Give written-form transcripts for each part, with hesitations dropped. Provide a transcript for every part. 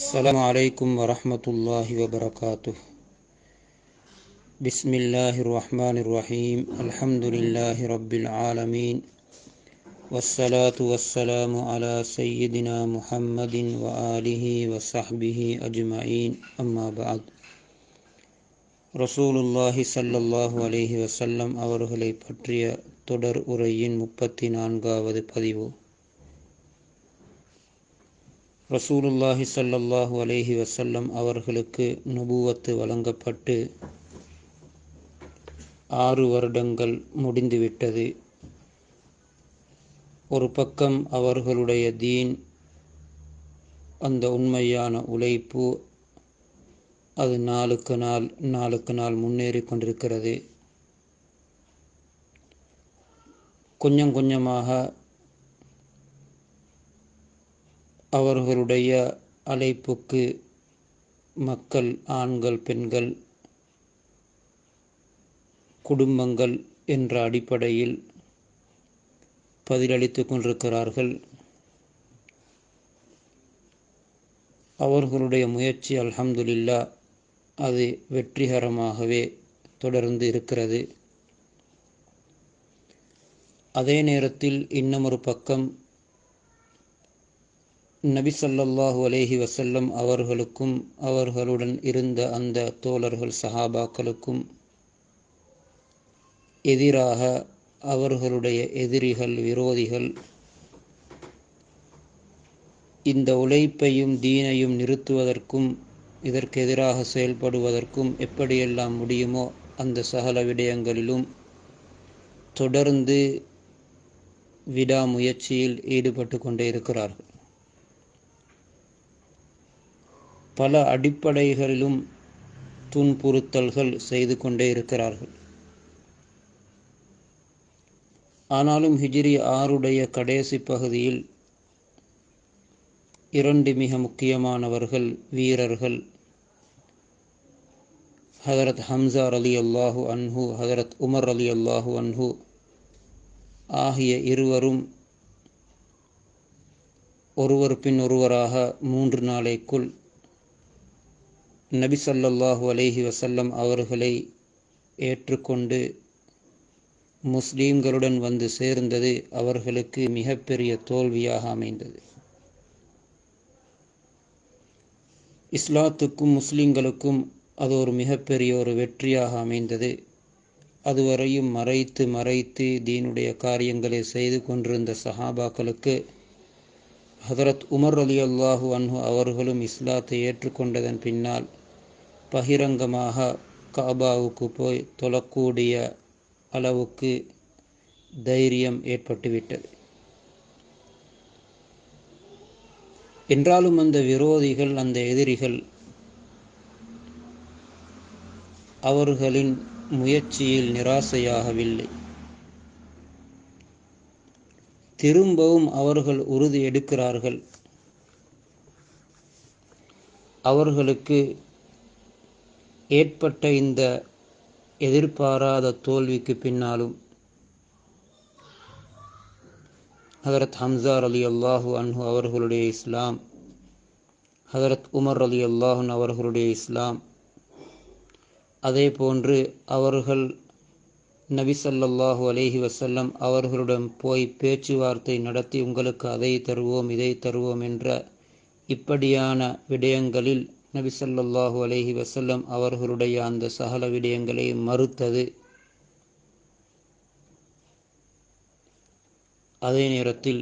السلام عليكم ورحمة الله وبركاته. بسم الله الرحمن الرحيم. الحمد لله رب العالمين، والصلاة والسلام على سيدنا محمد وآله وصحبه أجمعين. أما بعد. ரசூலுல்லாஹி ஸல்லல்லாஹு அலைஹி வஸல்லம் அவர்களை பற்றிய தொடர் உரையின் 34வது பதிவு. ரசூலுல்லாஹி ஸல்லல்லாஹு அலைஹி வஸல்லம் அவர்களுக்கு நபுவத்து வழங்கப்பட்டு 6 வருடங்கள் முடிந்துவிட்டது. ஒரு பக்கம் அவர்களுடைய தீன், அந்த உண்மையான உழைப்பு, அது நாளுக்கு நாள் முன்னேறி கொண்டிருக்கிறது. கொஞ்சம் கொஞ்சமாக அவர்களுடைய அழைப்புக்கு மக்கள், ஆண்கள், பெண்கள், குடும்பங்கள் என்ற அடிப்படையில் பதிலளித்து கொண்டிருக்கிறார்கள். அவர்களுடைய முயற்சி அல்ஹம்துலில்லாஹ் அது வெற்றிகரமாகவே தொடர்ந்து இருக்கிறது. அதே நேரத்தில் இன்னமொரு பக்கம் நபி ஸல்லல்லாஹு அலைஹி வஸல்லம் அவர்களுக்கும் அவர்களுடன் இருந்த அந்த தோழர்கள், சஹாபாக்களுக்கும் எதிராக அவர்களுடைய எதிரிகள், விரோதிகள் இந்த உழைப்பையும் தீனையும் நிறுத்துவதற்கும் இதற்கு எதிராக செயல்படுவதற்கும் எப்படியெல்லாம் முடியுமோ அந்த சகல விடயங்களிலும் தொடர்ந்து விடாமுயற்சியில் ஈடுபட்டு கொண்டே இருக்கிறார்கள். பல அடிப்படைகளிலும் துன்புறுத்தல்கள் செய்து கொண்டே இருக்கிறார்கள். ஆனாலும் ஹிஜ்ரி 6 கடைசி பகுதியில் 2 மிக முக்கியமானவர்கள், வீரர்கள், ஹதரத் ஹம்சா ரலியல்லாஹு அன்ஹு, ஹதரத் உமர் ரலியல்லாஹு அன்ஹு ஆகிய இருவரும் ஒருவர் பின் ஒருவராக 3 நாளைக்குள் நபி ஸல்லல்லாஹு அலைஹி வஸல்லம் அவர்களை ஏற்றுக்கொண்டு முஸ்லீம்களுடன் வந்து சேர்ந்தது அவர்களுக்கு மிகப்பெரிய தோல்வியாக அமைந்தது. இஸ்லாத்துக்கும் முஸ்லீம்களுக்கும் அது ஒரு மிகப்பெரிய ஒரு வெற்றியாக அமைந்தது. அதுவரையும் மறைத்து தீனுடைய காரியங்களை செய்து கொண்டிருந்த சஹாபாக்களுக்கு ஹதரத் உமர் ரலியல்லாஹு அன்ஹு அவர்களும் இஸ்லாத்தை ஏற்றுக்கொண்டதன் பின்னால் பகிரங்கமாக காபாவுக்கு போய் தொழக்கூடிய அளவுக்கு தைரியம் ஏற்பட்டுவிட்டது. என்றாலும் அந்த விரோதிகள், அந்த எதிரிகள் அவர்களின் முயற்சியில் நிராசையாகவில்லை. திரும்பவும் அவர்கள் உறுதி எடுக்கிறார்கள். அவர்களுக்கு ஏற்பட்ட இந்த எதிர்பாராத தோல்விக்கு பின்னாலும் ஹதரத் ஹம்சா ரலியல்லாஹு அன்ஹு அவர்களுடைய இஸ்லாம், ஹதரத் உமர் ரலியல்லாஹு அவர்களுடைய இஸ்லாம், அதே போன்று அவர்கள் நபி ஸல்லல்லாஹு அலைஹி வஸல்லம் அவர்களுடன் போய் பேச்சுவார்த்தை நடத்தி உங்களுக்கு அதை தருவோம் இதை தருவோம் என்ற இப்படியான விடயங்களில் நபி ஸல்லல்லாஹு அலைஹி வஸல்லம் அவர்களுடைய அந்த சகல விடயங்களை மறுத்தது. அதே நேரத்தில்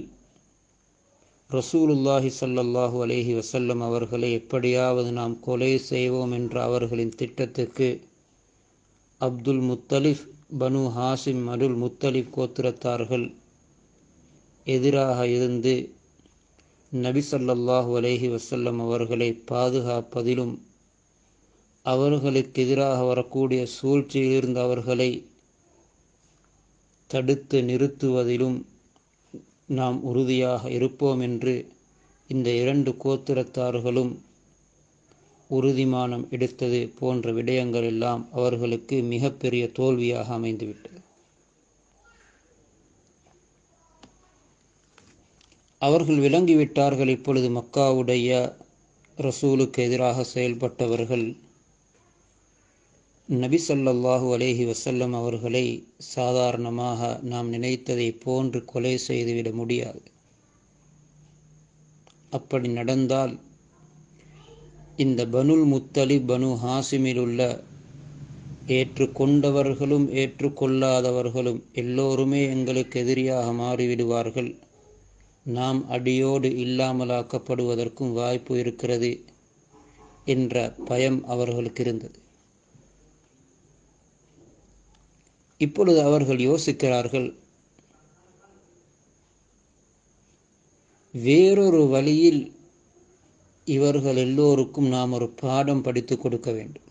ரசூலுல்லாஹி ஸல்லல்லாஹு அலைஹி வஸல்லம் அவர்களை எப்படியாவது நாம் கொலை செய்வோம் என்ற அவர்களின் திட்டத்துக்கு அப்துல் முத்தலிப், பனு ஹாசிம், அபுல் முத்தலிப் கோத்திரத்தார்கள் எதிராக இருந்து நபி ஸல்லல்லாஹு அலைஹி வஸல்லம் அவர்களை பாதுகாப்பதிலும் அவர்களுக்கு எதிராக வரக்கூடிய சூழ்ச்சியிலிருந்து அவர்களை தடுத்து நிறுத்துவதிலும் நாம் உறுதியாக இருப்போம் என்று இந்த 2 கோத்திரத்தார்களும் உறுதிமானம் எடுத்தது போன்ற விடயங்கள் எல்லாம் அவர்களுக்கு மிகப்பெரிய தோல்வியாக அமைந்துவிட்டது. அவர்கள் விளங்கிவிட்டார்கள், இப்பொழுது மக்காவுடைய ரசூலுக்கு எதிராக செயல்பட்டவர்கள் நபி ஸல்லல்லாஹு அலைஹி வஸல்லம் அவர்களை சாதாரணமாக நாம் நினைத்ததை போன்று கொலை செய்துவிட முடியாது. அப்படி நடந்தால் இந்த பனுல் முத்தலிப் பனு ஹாசிமில் உள்ள ஏற்றுக்கொண்டவர்களும் ஏற்றுக்கொள்ளாதவர்களும் எல்லோருமே எங்களுக்கு எதிரியாக மாறிவிடுவார்கள், நாம் அடியோடு இல்லாமலாக்கப்படுவதற்கும் வாய்ப்பு இருக்கிறது என்ற பயம் அவர்களுக்கு இருந்தது. இப்பொழுது அவர்கள் யோசிக்கிறார்கள், வேறொரு வழியில் இவர்கள் எல்லோருக்கும் நாம் ஒரு பாடம் படித்து கொடுக்க வேண்டும்.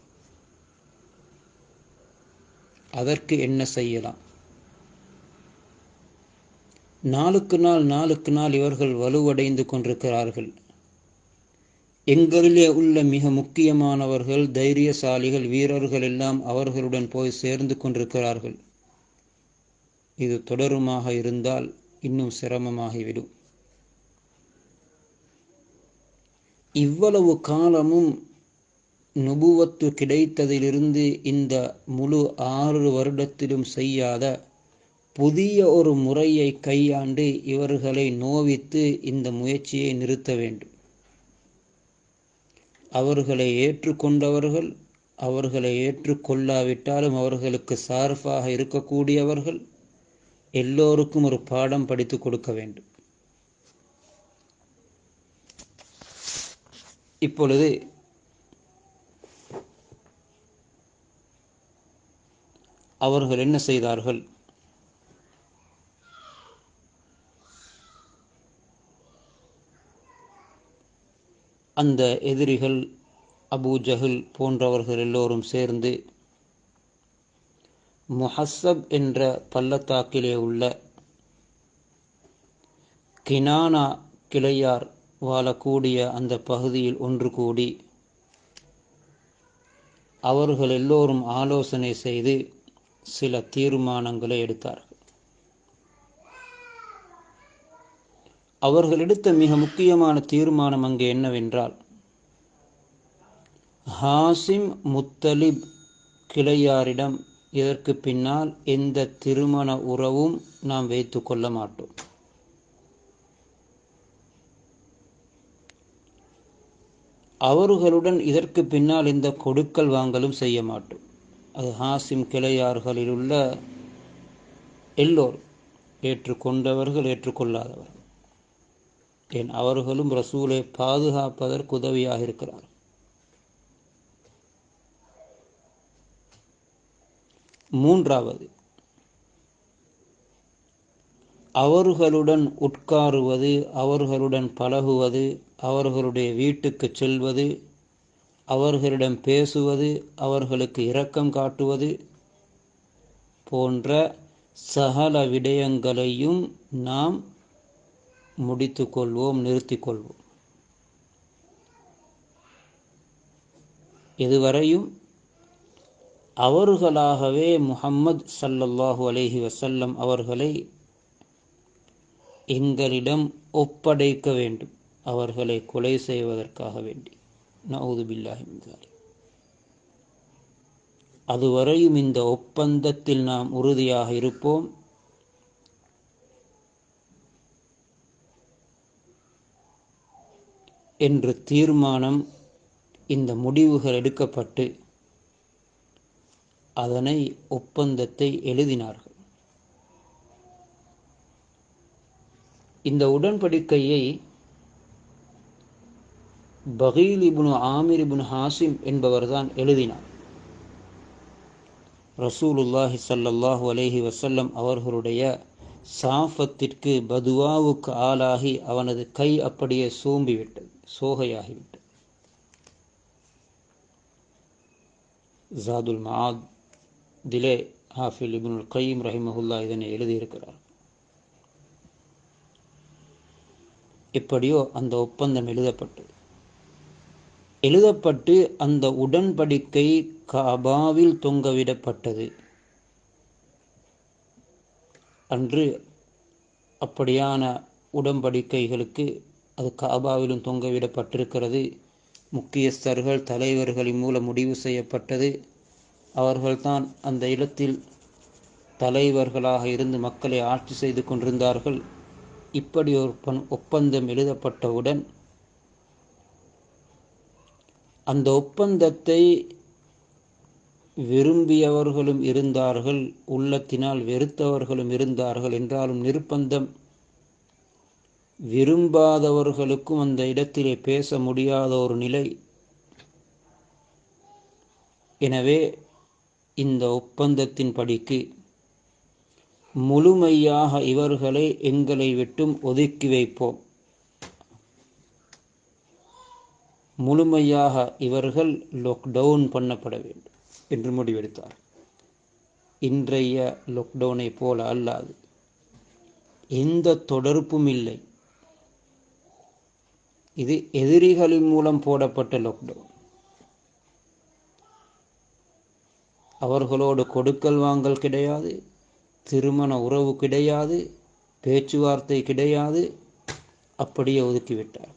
அதற்கு என்ன செய்யலாம்? நாளுக்கு நாள் இவர்கள் வலுவடைந்து கொண்டிருக்கிறார்கள். எங்களிலே உள்ள மிக முக்கியமானவர்கள், தைரியசாலிகள், வீரர்கள் எல்லாம் அவர்களுடன் போய் சேர்ந்து கொண்டிருக்கிறார்கள். இது தொடருமாக இருந்தால் இன்னும் சிரமமாகிவிடும். இவ்வளவு காலமும் நுபுவத்து கிடைத்ததிலிருந்து இந்த முழு 6 வருடத்திலும் செய்யாத புதிய ஒரு முறையை கையாண்டு இவர்களை நோவித்து இந்த முயற்சியை நிறுத்த வேண்டும். அவர்களை ஏற்றுக்கொண்டவர்கள், அவர்களை ஏற்றுக்கொள்ளாவிட்டாலும் அவர்களுக்கு சார்பாக இருக்கக்கூடியவர்கள் எல்லோருக்கும் ஒரு பாடம் படித்து கொடுக்க வேண்டும். இப்பொழுது அவர்கள் என்ன செய்தார்கள்? அந்த எதிரிகள் அபூ ஜஹல் போன்றவர்கள் எல்லோரும் சேர்ந்து முஹஸ்ஸப் என்ற பள்ளத்தாக்கிலே உள்ள கினானா கிளையார் வாழக்கூடிய அந்த பகுதியில் ஒன்று கூடி அவர்கள் எல்லோரும் ஆலோசனை செய்து சில தீர்மானங்களை எடுத்தார்கள். அவர்கள் எடுத்த மிக முக்கியமான தீர்மானம் அங்கே என்னவென்றால், ஹாசிம் முத்தலிப் கிளையாரிடம் இதற்கு பின்னால் எந்த திருமண உறவும் நாம் வைத்து கொள்ள மாட்டோம். அவர்களுடன் இதற்கு பின்னால் இந்த கொடுக்கல் வாங்கலும் செய்ய மாட்டோம். அது ஹாசிம் கிளையார்களில் உள்ள எல்லோரும், ஏற்றுக்கொண்டவர்கள் ஏற்றுக்கொள்ளாதவர்கள், ஏன் அவர்களும் ரசூலை பாதுகாப்பதற்கு உதவியாக இருக்கிறார். மூன்றாவது, அவர்களுடன் உட்காருவது, அவர்களுடன் பழகுவது, அவர்களுடைய வீட்டுக்கு செல்வது, அவர்களிடம் பேசுவது, அவர்களுக்கு இரக்கம் காட்டுவது போன்ற சகல விடயங்களையும் நாம் முடித்து கொள்வோம், நிறுத்தி கொள்வோம். இதுவரையும் அவர்களாகவே முஹம்மது ஸல்லல்லாஹு அலைஹி வஸல்லம் அவர்களை எங்களிடம் ஒப்படைக்க வேண்டும், அவர்களை கொலை செய்வதற்காக வேண்டி. நஊது பில்லாஹி மின் ஸாலிக். அதுவரையும் இந்த ஒப்பந்தத்தில் நாம் உறுதியாக இருப்போம். என்று தீர்மானம், இந்த முடிவுகள் எடுக்கப்பட்டு அதனை ஒப்பந்தத்தை எழுதினார்கள். இந்த உடன்படிக்கையை பகீல் இப்னு ஆமிர் இப்னு ஹாசிம் என்பவர்தான் எழுதினார். ரசூலுல்லாஹி ஸல்லல்லாஹு அலைஹி வஸல்லம் அவர்களுடைய சாஃபத்திற்கு, பதுவாவுக்கு ஆளாகி அவனது கை அப்படியே சோம்பிவிட்டது, சோகையாகிவிட்டது. ஜாதுல் மஆத் திலே ஹாஃபில் இப்னுல் கய்யிம் ரஹிமஹுல்லா இதனை எழுதியிருக்கிறார். எப்படியோ அந்த ஒப்பந்தம் எழுதப்பட்டு அந்த உடன்படிக்கை கஅபாவில் தொங்கவிடப்பட்டது. அன்று அப்படியான உடன்படிக்கைகளுக்கு அது கஅபாவிலும் தொங்கவிடப்பட்டிருக்கிறது. முக்கியஸ்தர்கள் தலைவர்களின் மூலம் முடிவு செய்யப்பட்டது. அவர்கள்தான் அந்த இடத்தில் தலைவர்களாக இருந்து மக்களை ஆட்சி செய்து கொண்டிருந்தார்கள். இப்படி ஒரு ஒப்பந்தம் எழுதப்பட்டவுடன் அந்த ஒப்பந்தத்தை விரும்பியவர்களும் இருந்தார்கள், உள்ளத்தினால் வெறுத்தவர்களும் இருந்தார்கள். என்றாலும் நிர்பந்தம், விரும்பாதவர்களுக்கும் அந்த இடத்திலே பேச முடியாத ஒரு நிலை. எனவே இந்த ஒப்பந்தத்தின் படிக்கு முழுமையாக இவர்களை எங்களை விட்டும் ஒதுக்கி வைப்போம், முழுமையாக இவர்கள் லாக்டவுன் பண்ணப்பட வேண்டும் என்று முடிவெடுத்தார். இன்றைய லாக்டவுனை போல அல்லாது, எந்த தொடர்பும் இல்லை. இது எதிரிகளின் மூலம் போடப்பட்ட லாக்டவுன். அவர்களோடு கொடுக்கல் வாங்கல் கிடையாது, திருமண உறவு கிடையாது, பேச்சுவார்த்தை கிடையாது. அப்படியே ஒதுக்கிவிட்டார்.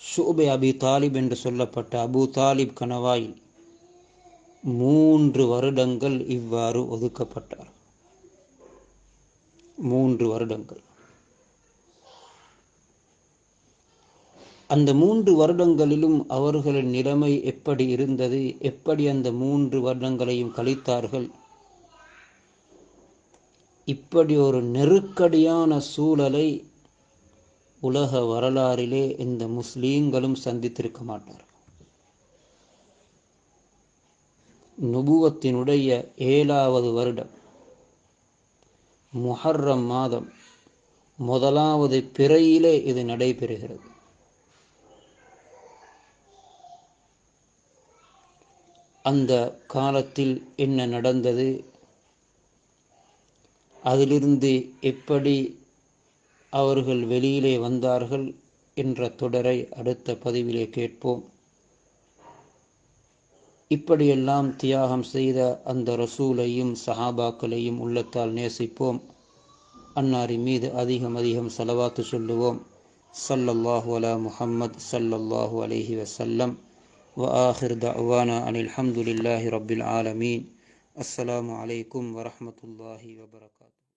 ஷூபே அபி தாலிப் என்று சொல்லப்பட்ட அபு தாலிப் கணவாயில் 3 வருடங்கள் இவ்வாறு ஒதுக்கப்பட்டார். 3 வருடங்கள். அந்த 3 வருடங்களிலும் அவர்களின் நிலைமை எப்படி இருந்தது, எப்படி அந்த 3 வருடங்களையும் கழித்தார்கள்? இப்படி ஒரு நெருக்கடியான சூழலை உலக வரலாறிலே இந்த முஸ்லீம்களும் சந்தித்திருக்க மாட்டார்கள். நுபுவத்தினுடைய 7வது வருடம் முஹர்ரம் மாதம் 1வது பிறையிலே இது நடைபெறுகிறது. அந்த காலத்தில் என்ன நடந்தது, அதிலிருந்து எப்படி அவர்கள் வெளியிலே வந்தார்கள் என்ற தொடரை அடுத்த பதிவிலே கேட்போம். இப்படியெல்லாம் தியாகம் செய்த அந்த ரசூலையும் சஹாபாக்களையும் உள்ளத்தால் நேசிப்போம். அன்னாரின் மீது அதிகம் ஸலவாத்து சொல்லுவோம். ஸல்லல்லாஹு அலா முஹம்மத் ஸல்லல்லாஹு அலைஹி வஸல்லம். وآخر دعوانا أن الحمد لله رب العالمين. السلام عليكم ورحمة الله وبركاته.